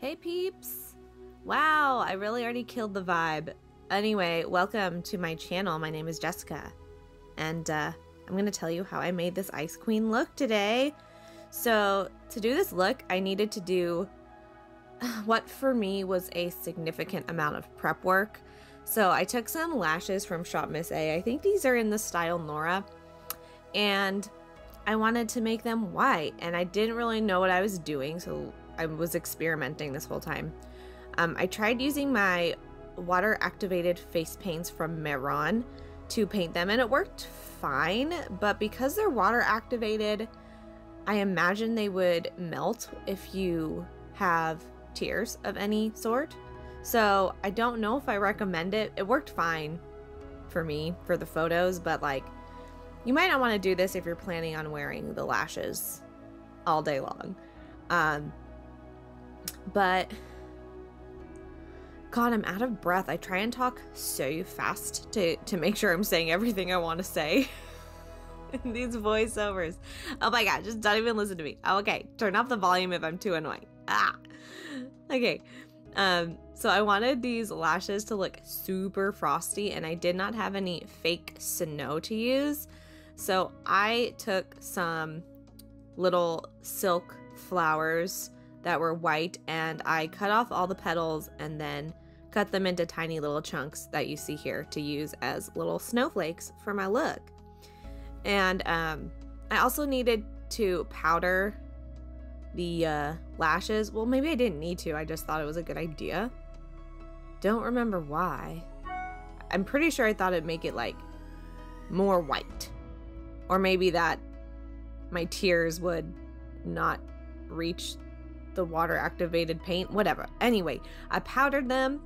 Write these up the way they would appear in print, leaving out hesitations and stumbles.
Hey peeps! Wow, I really already killed the vibe. Anyway, welcome to my channel. My name is Jessica, and I'm going to tell you how I made this Ice Queen look today. So to do this look, I needed to do what for me was a significant amount of prep work. So I took some lashes from Shop Miss A. I think these are in the style Nora, and I wanted to make them white, and I didn't really know what I was doing, so I was experimenting this whole time. I tried using my water activated face paints from Meron to paint them, and it worked fine, but because they're water activated, I imagine they would melt if you have tears of any sort. So I don't know if I recommend it. It worked fine for me for the photos, but like, you might not want to do this if you're planning on wearing the lashes all day long. But God, I'm out of breath. I try and talk so fast to make sure I'm saying everything I want to say in these voiceovers. Oh my God, just don't even listen to me. Oh, okay, turn off the volume if I'm too annoying. Okay. So I wanted these lashes to look super frosty, and I did not have any fake snow to use. So I took some little silk flowers that were white, and I cut off all the petals and then cut them into tiny little chunks that you see here to use as little snowflakes for my look. And I also needed to powder the lashes. Well, maybe I didn't need to. I just thought it was a good idea. Don't remember why. I'm pretty sure I thought it'd make it like more white. Or maybe that my tears would not reach the water activated paint, whatever. Anyway, I powdered them,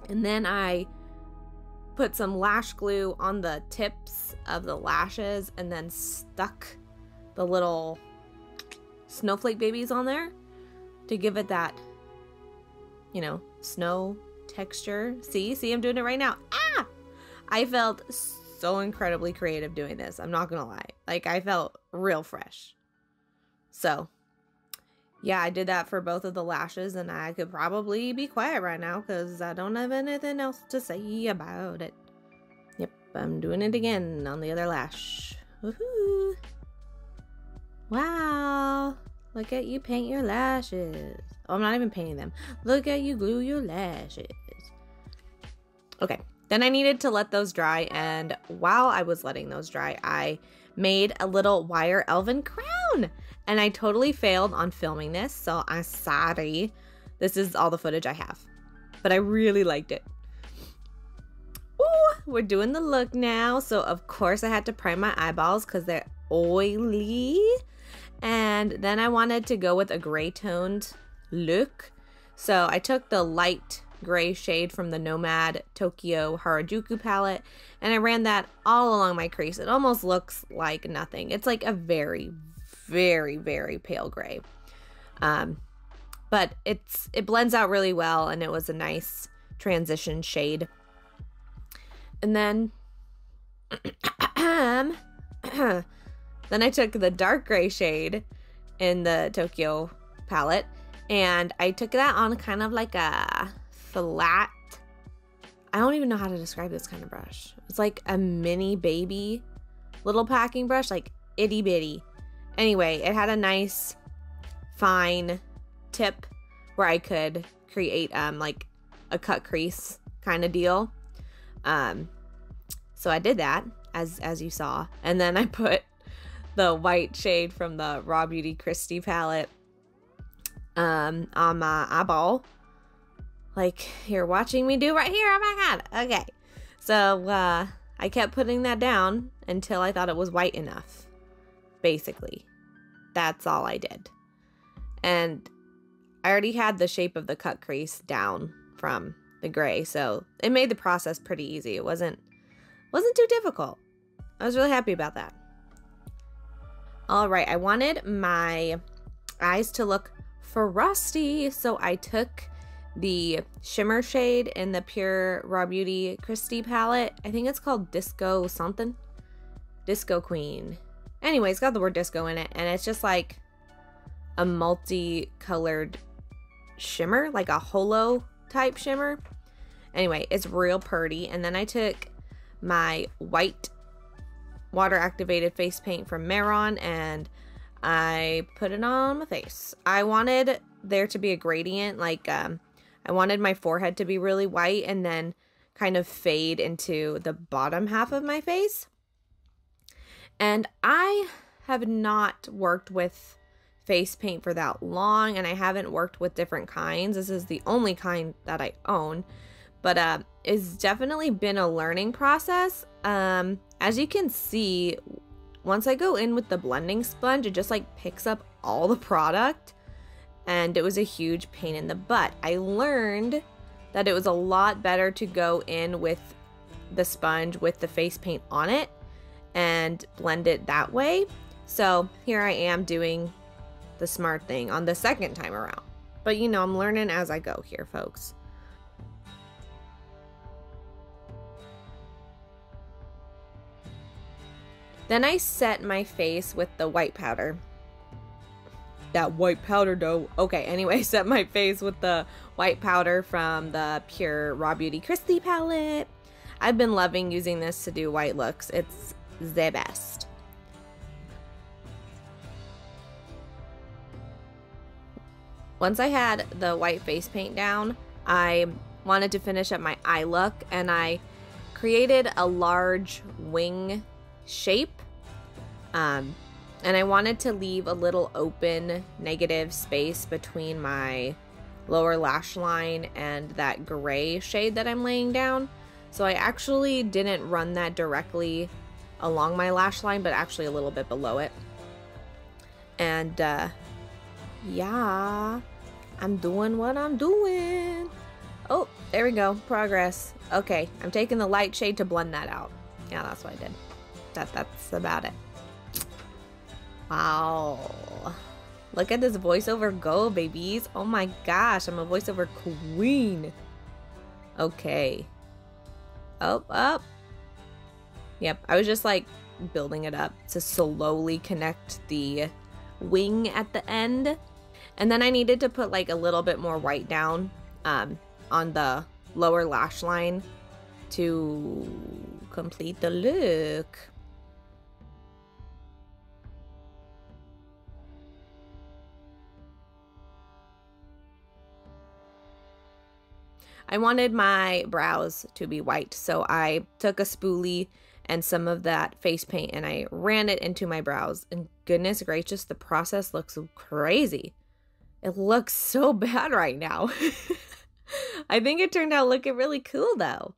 and then I put some lash glue on the tips of the lashes and then stuck the little snowflake babies on there to give it that, you know, snow texture. See, I'm doing it right now. I felt so incredibly creative doing this. I'm not gonna lie. Like, I felt real fresh. So yeah, I did that for both of the lashes, and I could probably be quiet right now because I don't have anything else to say about it. Yep, I'm doing it again on the other lash. Woohoo! Wow! Look at you paint your lashes. Oh, I'm not even painting them. Look at you glue your lashes. Okay, then I needed to let those dry, and while I was letting those dry, I made a little wire ELVEN crown. And I totally failed on filming this, so I'm sorry. This is all the footage I have, but I really liked it. Ooh, we're doing the look now. So of course I had to prime my eyeballs because they're oily. And then I wanted to go with a gray toned look. So I took the light gray shade from the Nomad Tokyo Harajuku palette, and I ran that all along my crease. It almost looks like nothing. It's like a very, very pale gray, but it blends out really well, and it was a nice transition shade. And then then I took the dark gray shade in the Tokyo palette, and I took that on kind of like a flat, I don't even know how to describe this kind of brush. It's like a mini baby little packing brush, like itty bitty. Anyway, it had a nice fine tip where I could create like a cut crease kind of deal. So I did that as you saw, and then I put the white shade from the Raw Beauty Christie palette on my eyeball, like you're watching me do right here. Oh my God. Okay, so I kept putting that down until I thought it was white enough. Basically, that's all I did. And I already had the shape of the cut crease down from the gray, so it made the process pretty easy. It wasn't too difficult. I was really happy about that. All right, I wanted my eyes to look frosty, so I took the shimmer shade in the Pure Raw Beauty Christie palette. I think it's called Disco something. Disco Queen. Anyway, it's got the word disco in it, and it's just like a multicolored shimmer, like a holo type shimmer. Anyway, it's real pretty. And then I took my white water activated face paint from Maron and I put it on my face. I wanted there to be a gradient, like I wanted my forehead to be really white and then kind of fade into the bottom half of my face. And I have not worked with face paint for that long, and I haven't worked with different kinds. This is the only kind that I own, but it's definitely been a learning process. As you can see, once I go in with the blending sponge, it just like picks up all the product, and it was a huge pain in the butt. I learned that it was a lot better to go in with the sponge with the face paint on it and blend it that way. So here I am doing the smart thing on the second time around. But you know, I'm learning as I go here, folks. Then I set my face with the white powder. That white powder though. Okay, anyway, set my face with the white powder from the Pure Raw Beauty Crispy palette. I've been loving using this to do white looks. It's the best. Once I had the white face paint down, I wanted to finish up my eye look, and I created a large wing shape. And I wanted to leave a little open negative space between my lower lash line and that gray shade that I'm laying down. So I actually didn't run that directly along my lash line, but actually a little bit below it. And yeah, I'm doing what I'm doing. Oh, there we go. Progress. Okay, I'm taking the light shade to blend that out. Yeah, that's what I did. That's about it. Wow. Look at this voiceover go, babies. Oh my gosh, I'm a voiceover queen. Okay. Up. Yep, I was just like building it up to slowly connect the wing at the end. And then I needed to put like a little bit more white down on the lower lash line to complete the look. I wanted my brows to be white, so I took a spoolie and some of that face paint and I ran it into my brows. And goodness gracious, the process looks crazy. It looks so bad right now. I think it turned out looking really cool though.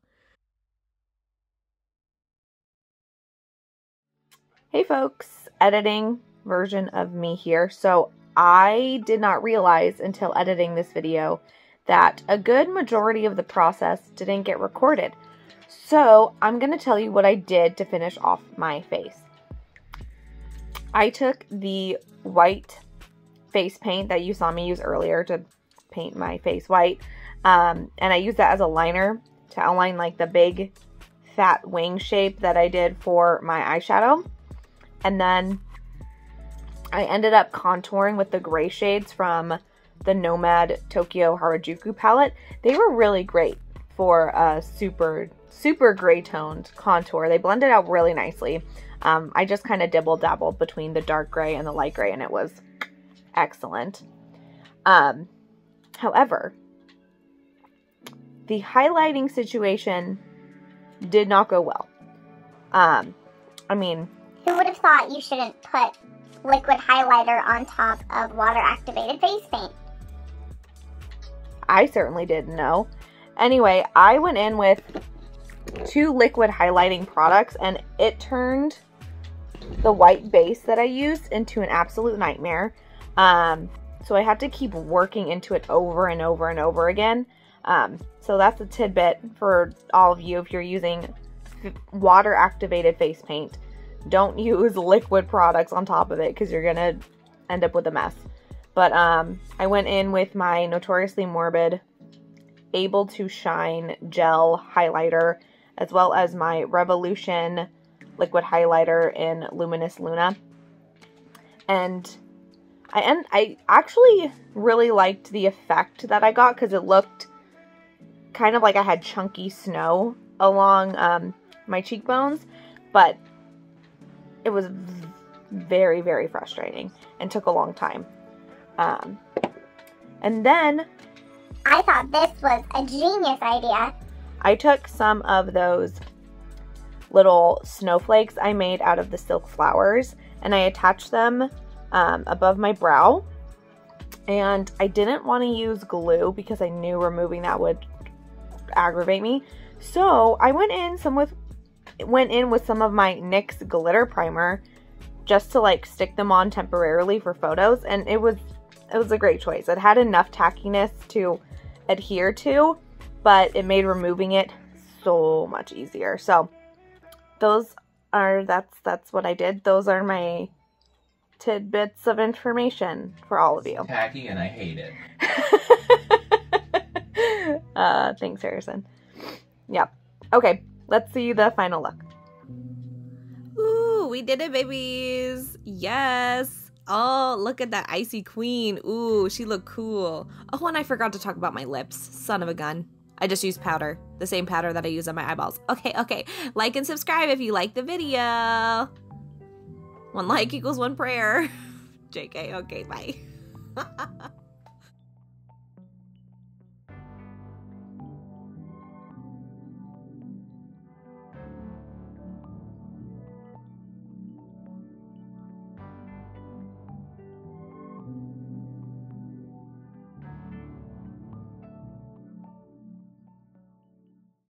Hey folks, editing version of me here. So I did not realize until editing this video that a good majority of the process didn't get recorded. So I'm going to tell you what I did to finish off my face. I took the white face paint that you saw me use earlier to paint my face white, and I used that as a liner to outline like the big fat wing shape that I did for my eyeshadow. And then I ended up contouring with the gray shades from the Nomad Tokyo Harajuku palette. They were really great for a super gray toned contour. They blended out really nicely. I just kind of dibble dabbled between the dark gray and the light gray, and it was excellent. However, the highlighting situation did not go well. I mean, who would have thought you shouldn't put liquid highlighter on top of water activated face paint? I certainly didn't know. Anyway, I went in with 2 liquid highlighting products and it turned the white base that I used into an absolute nightmare. So I had to keep working into it over and over and over again. So that's a tidbit for all of you if you're using water activated face paint. Don't use liquid products on top of it because you're going to end up with a mess. But I went in with my Notoriously Morbid Able to Shine gel highlighter, as well as my Revolution liquid highlighter in Luminous Luna. And I actually really liked the effect that I got because it looked kind of like I had chunky snow along my cheekbones, but it was very, very frustrating and took a long time. And then I thought this was a genius idea. I took some of those little snowflakes I made out of the silk flowers and I attached them above my brow. And I didn't want to use glue because I knew removing that would aggravate me. So I went in with some of my NYX glitter primer just to like stick them on temporarily for photos, and it was a great choice. It had enough tackiness to adhere to, but it made removing it so much easier. So that's what I did. Those are my tidbits of information for all of you. It's tacky and I hate it. Thanks, Harrison. Yep. Okay, let's see the final look. Ooh, we did it, babies. Yes. Oh, look at that icy queen. Ooh, she looked cool. Oh, and I forgot to talk about my lips. Son of a gun. I just used powder. The same powder that I use on my eyeballs. Okay. Like and subscribe if you like the video. 1 like equals 1 prayer. JK. Okay, bye.